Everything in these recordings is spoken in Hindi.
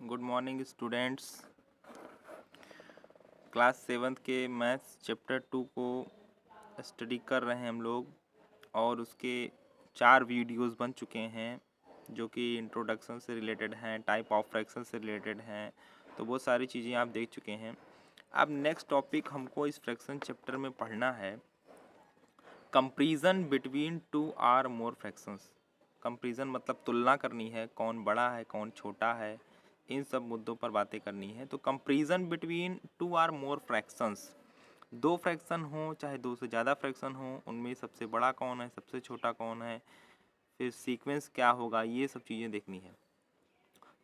Good morning students. Class seventh के मैथ्स चैप्टर 2 को स्टडी कर रहे हैं हम लोग और उसके 4 वीडियोस बन चुके हैं जो कि इंट्रोडक्शन से रिलेटेड हैं, टाइप ऑफ फ्रैक्शन से रिलेटेड हैं। तो वो सारी चीज़ें आप देख चुके हैं। अब नेक्स्ट टॉपिक हमको इस फ्रैक्शन चैप्टर में पढ़ना है comparison between 2 or more fractions. Comparison मतलब तुलना करनी है, कौन बड़ा है कौन छोटा है, इन सब मुद्दों पर बातें करनी है। तो comparison between 2 or more fractions, दो फ्रैक्शन हो चाहे दो से ज़्यादा फ्रैक्शन हो, उनमें सबसे बड़ा कौन है सबसे छोटा कौन है, फिर सीक्वेंस क्या होगा, ये सब चीज़ें देखनी है।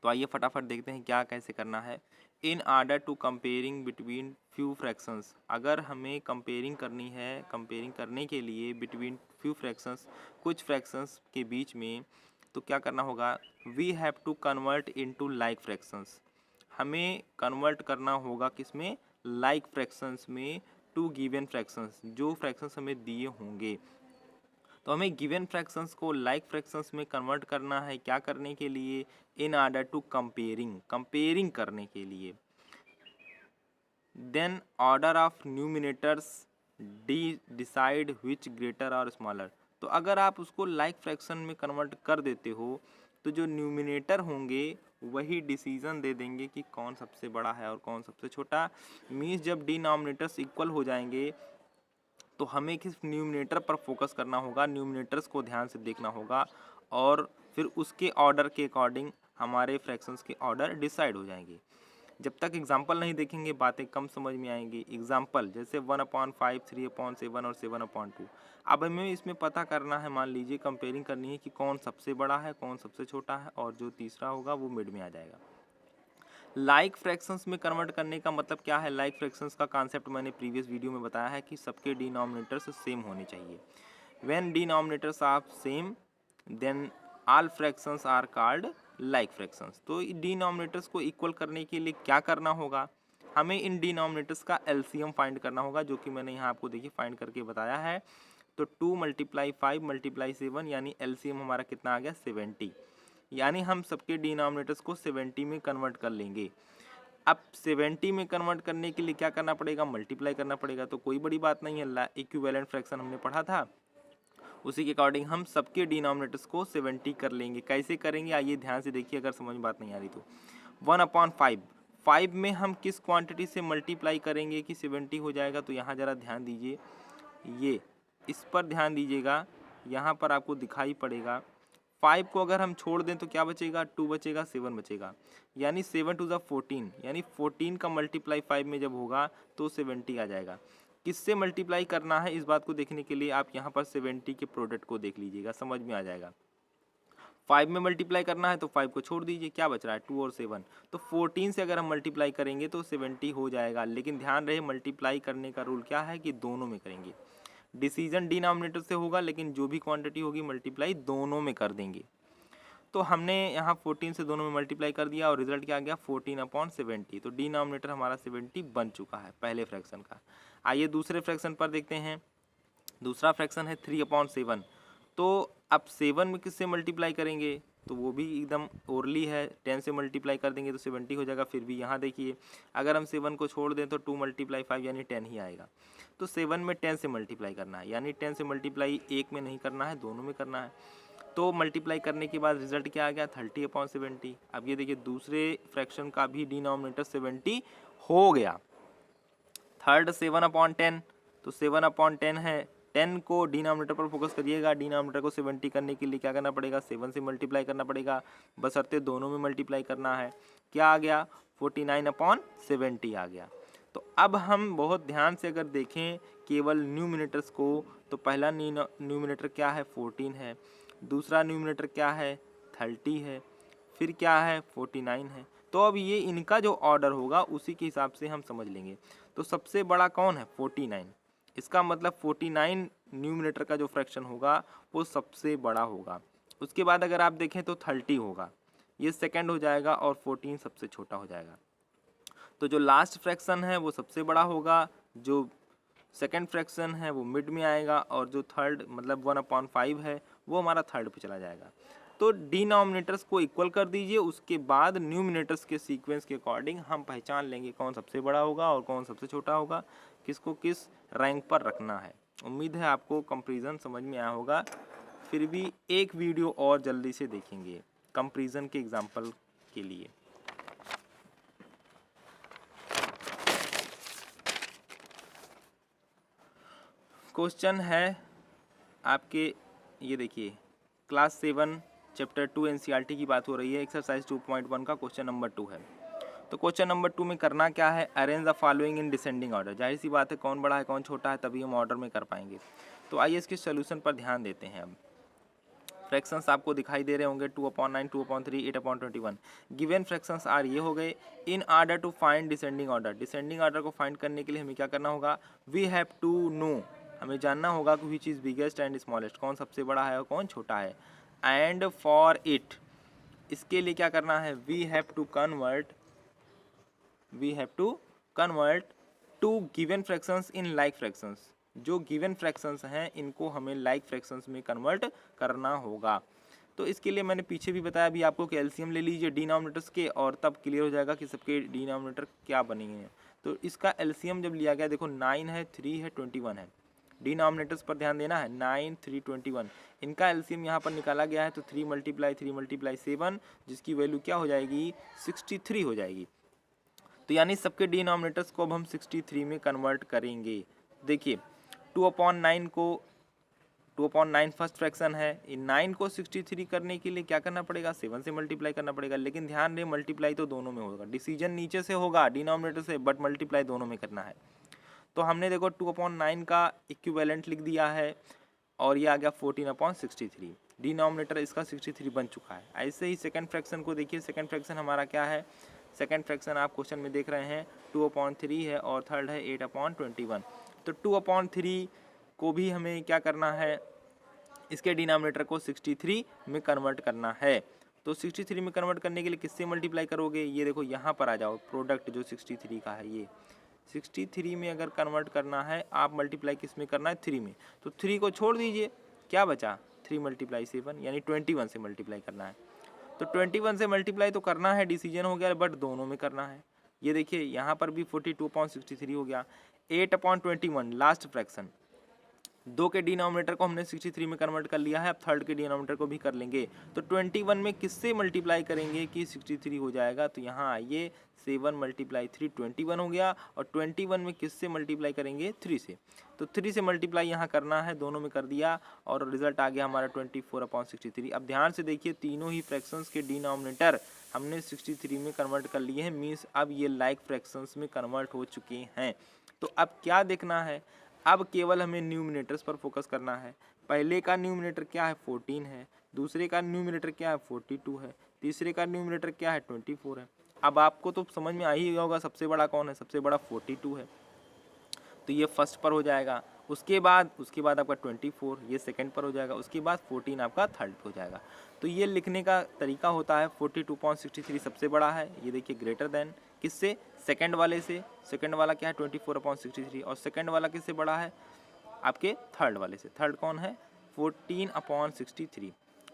तो आइए फटाफट देखते हैं क्या कैसे करना है। In order to comparing between few fractions, अगर हमें कंपेयरिंग करनी है, कंपेयरिंग करने के लिए बिटवीन फ्यू फ्रैक्शंस, कुछ फ्रैक्शंस के बीच में, तो क्या करना होगा, we have to convert into like fractions. हमें कन्वर्ट करना होगा किसमें, लाइक फ्रैक्शंस में, टू गिवन फ्रैक्शंस, जो फ्रैक्शंस हमें दिए होंगे। तो हमें गिवन फ्रैक्शंस को लाइक फ्रैक्शंस में कन्वर्ट करना है, क्या करने के लिए, इन आर्डर टू कंपेयरिंग करने के लिए। Then order of numerators decide which greater और स्मॉलर। तो अगर आप उसको लाइक फ्रैक्शन में कन्वर्ट कर देते हो तो जो न्यूमिनेटर होंगे वही डिसीजन दे देंगे कि कौन सबसे बड़ा है और कौन सबसे छोटा। मीन्स जब डिनोमिनेटर्स इक्वल हो जाएंगे तो हमें किस न्यूमिनेटर पर फोकस करना होगा, न्यूमिनेटर्स को ध्यान से देखना होगा और फिर उसके ऑर्डर के अकॉर्डिंग हमारे फ्रैक्शंस के ऑर्डर डिसाइड हो जाएंगे। जब तक एग्जाम्पल नहीं देखेंगे बातें कम समझ में आएंगी। एग्जाम्पल जैसे 1/5, 3/7 और 7/2। अब हमें इसमें पता करना है, मान लीजिए कंपेयरिंग करनी है कि कौन सबसे बड़ा है कौन सबसे छोटा है, और जो तीसरा होगा वो मिड में आ जाएगा। लाइक फ्रैक्शंस में कन्वर्ट करने का मतलब क्या है, लाइक फ्रैक्शंस का कॉन्सेप्ट मैंने प्रीवियस वीडियो में बताया है कि सबके डिनोमिनेटर्स सेम होने चाहिए। When denominators are same then all fractions are called like fractions. तो डिनोमिनेटर्स को इक्वल करने के लिए क्या करना होगा, हमें इन डिनोमिनेटर्स का एलसीएम फाइंड करना होगा, जो कि मैंने यहाँ आपको देखिए फाइंड करके बताया है। तो 2 × 5 × 7 यानी एलसीएम हमारा कितना आ गया, 70। यानी हम सबके डिनोमिनेटर्स को 70 में कन्वर्ट कर लेंगे। अब 70 में कन्वर्ट करने के लिए क्या करना पड़ेगा, मल्टीप्लाई करना पड़ेगा। तो कोई बड़ी बात नहीं है, इक्विवेलेंट फ्रैक्शन हमने पढ़ा था, उसी के अकॉर्डिंग हम सबके डिनोमिनेटर्स को 70 कर लेंगे। कैसे करेंगे आइए ध्यान से देखिए, अगर समझ में बात नहीं आ रही तो 1/5, 5 में हम किस क्वांटिटी से मल्टीप्लाई करेंगे कि 70 हो जाएगा। तो यहाँ ज़रा ध्यान दीजिए, ये इस पर ध्यान दीजिएगा, यहाँ पर आपको दिखाई पड़ेगा। 5 को अगर हम छोड़ दें तो क्या बचेगा, 2 बचेगा, 7 बचेगा, यानी 7 2 14, यानी 14 का मल्टीप्लाई 5 में जब होगा तो 70 आ जाएगा। किससे मल्टीप्लाई करना है इस बात को देखने के लिए आप यहाँ पर 70 के प्रोडक्ट को देख लीजिएगा, समझ में आ जाएगा। 5 में मल्टीप्लाई करना है तो 5 को छोड़ दीजिए, क्या बच रहा है 2 और 7। तो 14 से अगर हम मल्टीप्लाई करेंगे तो 70 हो जाएगा। लेकिन ध्यान रहे मल्टीप्लाई करने का रूल क्या है कि दोनों में करेंगे। डिसीजन डिनोमिनेटर से होगा लेकिन जो भी क्वांटिटी होगी मल्टीप्लाई दोनों में कर देंगे। तो हमने यहाँ 14 से दोनों में मल्टीप्लाई कर दिया और रिजल्ट क्या आ गया, 14/70। तो डिनोमिनेटर हमारा 70 बन चुका है पहले फ्रैक्शन का। आइए दूसरे फ्रैक्शन पर देखते हैं। दूसरा फ्रैक्शन है 3/7। तो अब 7 में किससे मल्टीप्लाई करेंगे, तो वो भी एकदम ओरली है, 10 से मल्टीप्लाई कर देंगे तो 70 हो जाएगा। फिर भी यहाँ देखिए अगर हम 7 को छोड़ दें तो 2 × 5 यानी 10 ही आएगा। तो 7 में 10 से मल्टीप्लाई करना है, यानी 10 से मल्टीप्लाई एक में नहीं करना है, दोनों में करना है। तो मल्टीप्लाई करने के बाद रिजल्ट क्या आ गया, 30/70। अब ये देखिए दूसरे फ्रैक्शन का भी डिनोमिनेटर 70 हो गया। थर्ड 7/10, तो 7/10 है। 10 को डिनोमिनेटर पर फोकस करिएगा, डिनोमिनेटर को 70 करने के लिए क्या करना पड़ेगा, 7 से मल्टीप्लाई करना पड़ेगा, बशर्ते दोनों में मल्टीप्लाई करना है। क्या आ गया, 49/70 आ गया। तो अब हम बहुत ध्यान से अगर देखें केवल न्यूमिनेटर्स को, तो पहला न्यूमिनेटर क्या है, 14 है, दूसरा न्यूमिनेटर क्या है, 30 है, फिर क्या है, 49 है। तो अब ये इनका जो ऑर्डर होगा उसी के हिसाब से हम समझ लेंगे। तो सबसे बड़ा कौन है, 49। इसका मतलब 49 न्यूमिनेटर का जो फ्रैक्शन होगा वो सबसे बड़ा होगा। उसके बाद अगर आप देखें तो 30 होगा, ये सेकंड हो जाएगा और 14 सबसे छोटा हो जाएगा। तो जो लास्ट फ्रैक्शन है वो सबसे बड़ा होगा, जो सेकंड फ्रैक्शन है वो मिड में आएगा, और जो थर्ड मतलब 1/5 है वो हमारा थर्ड पे चला जाएगा। तो डिनोमिनेटर्स को इक्वल कर दीजिए, उसके बाद न्यूमिनेटर्स के सीक्वेंस के अकॉर्डिंग हम पहचान लेंगे कौन सबसे बड़ा होगा और कौन सबसे छोटा होगा, किसको किस रैंक पर रखना है। उम्मीद है आपको कंपैरिजन समझ में आया होगा। फिर भी एक वीडियो और जल्दी से देखेंगे कंपैरिजन के एग्जाम्पल के लिए। क्वेश्चन है आपके, ये देखिए क्लास 7 चैप्टर 2 एनसीईआरटी की बात हो रही है, एक्सरसाइज 2.1 का क्वेश्चन नंबर 2 है। तो क्वेश्चन नंबर 2 में करना क्या है, arrange the following in descending order. जाहिर सी बात है कौन बड़ा है कौन छोटा है, तभी हम ऑर्डर में कर पाएंगे। तो आइए इसके सोल्यूशन पर ध्यान देते हैं। अब फ्रैक्शंस आपको दिखाई दे रहे होंगे 2/9, 2/3, 8/21। गिवन फ्रैक्शंस आर ये हो गए। In order to find descending order, descending order को फाइंड करने के लिए हमें क्या करना होगा, वी हैव टू नो, हमें जानना होगा कि which is biggest and smallest, कौन सबसे बड़ा है और कौन छोटा है। एंड फॉर इट, इसके लिए क्या करना है, we have to convert to given fractions in like fractions. जो गिवन फ्रैक्शंस हैं इनको हमें लाइक फ्रैक्शंस में कन्वर्ट करना होगा। तो इसके लिए मैंने पीछे भी बताया भी आपको कि एलसीएम ले लीजिए डिनोमिनेटर्स के, और तब क्लियर हो जाएगा कि सबके डिनोमिनेटर क्या बनेंगे हैं। तो इसका एलसीएम जब लिया गया, देखो 9 है, 3 है, 21 है। डिनोमिनेटर्स पर ध्यान देना है, 9, 3, 21। इनका एलसीएम यहाँ पर निकाला गया है, तो 3 × 7, जिसकी वैल्यू क्या हो जाएगी, 63 हो जाएगी। तो यानी सबके डिनोमिनेटर्स को अब हम 63 में कन्वर्ट करेंगे। देखिए 2/9 को 2/9 फर्स्ट फ्रैक्शन है, इन 9 को 63 करने के लिए क्या करना पड़ेगा, 7 से मल्टीप्लाई करना पड़ेगा। लेकिन ध्यान दें मल्टीप्लाई तो दोनों में होगा, डिसीजन नीचे से होगा डिनोमिनेटर से, बट मल्टीप्लाई दोनों में करना है। तो हमने देखो 2/9 का इक्विवेलेंट लिख दिया है, और ये आ गया 14/63। डिनोमिनेटर इसका 63 बन चुका है। ऐसे ही सेकंड फ्रैक्शन को देखिए, सेकंड फ्रैक्शन हमारा क्या है, सेकंड फ्रैक्शन आप क्वेश्चन में देख रहे हैं 2/3 है, और थर्ड है 8/21। तो 2/3 को भी हमें क्या करना है, इसके डिनोमिनेटर को 63 में कन्वर्ट करना है। तो 63 में कन्वर्ट करने के लिए किससे मल्टीप्लाई करोगे, ये देखो यहाँ पर आ जाओ, प्रोडक्ट जो 63 का है, ये 63 में अगर कन्वर्ट करना है, आप मल्टीप्लाई किस में करना है, 3 में। तो 3 को छोड़ दीजिए, क्या बचा, 3 × 7 यानी 21 से मल्टीप्लाई करना है। तो 21 से मल्टीप्लाई तो करना है, डिसीजन हो गया, बट दोनों में करना है। ये देखिए यहाँ पर भी 42/63 हो गया। 8/21 लास्ट फ्रैक्शन, 2 के डिनोमिनेटर को हमने 63 में कन्वर्ट कर लिया है, अब थर्ड के डिनोमिनेटर को भी कर लेंगे। तो 21 में किससे मल्टीप्लाई करेंगे कि 63 हो जाएगा, तो यहाँ आइए 7 × 3 21 हो गया, और 21 में किससे मल्टीप्लाई करेंगे, 3 से। तो 3 से मल्टीप्लाई यहाँ करना है, दोनों में कर दिया, और रिजल्ट आ गया हमारा 24/63। अब ध्यान से देखिए, तीनों ही फ्रैक्शंस के डिनोमिनेटर हमने 63 में कन्वर्ट कर लिए हैं, मीन्स अब ये लाइक फ्रैक्शंस में कन्वर्ट हो चुके हैं। तो अब क्या देखना है, अब केवल हमें न्यूमिनेटर्स पर फोकस करना है। पहले का न्यूमिनेटर क्या है, 14 है, दूसरे का न्यूमिनेटर क्या है, 42 है, तीसरे का न्यूमिनेटर क्या है, 24 है। अब आपको तो समझ में आ ही गया होगा सबसे बड़ा कौन है, सबसे बड़ा 42 है, तो ये फर्स्ट पर हो जाएगा। उसके बाद आपका 24, ये सेकंड पर हो जाएगा। उसके बाद 14 आपका थर्ड पर हो जाएगा। तो ये लिखने का तरीका होता है, 42/63 सबसे बड़ा है, ये देखिए ग्रेटर देन किससे, सेकंड वाले से। सेकंड वाला क्या है, 24/63, और सेकंड वाला किससे बड़ा है, आपके थर्ड वाले से। थर्ड कौन है, 14/63।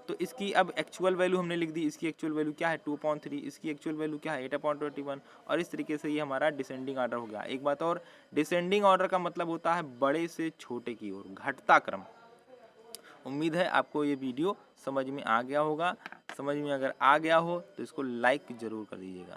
तो इसकी अब एक्चुअल वैल्यू हमने लिख दी, इसकी एक्चुअल वैल्यू क्या है, 2/3, इसकी एक्चुअल वैल्यू क्या है, 8/21, और इस तरीके से ये हमारा डिसेंडिंग ऑर्डर हो गया। एक बात और, डिसेंडिंग ऑर्डर का मतलब होता है बड़े से छोटे की ओर, घटता क्रम। उम्मीद है आपको ये वीडियो समझ में आ गया होगा। समझ में अगर आ गया हो तो इसको लाइक ज़रूर कर दीजिएगा।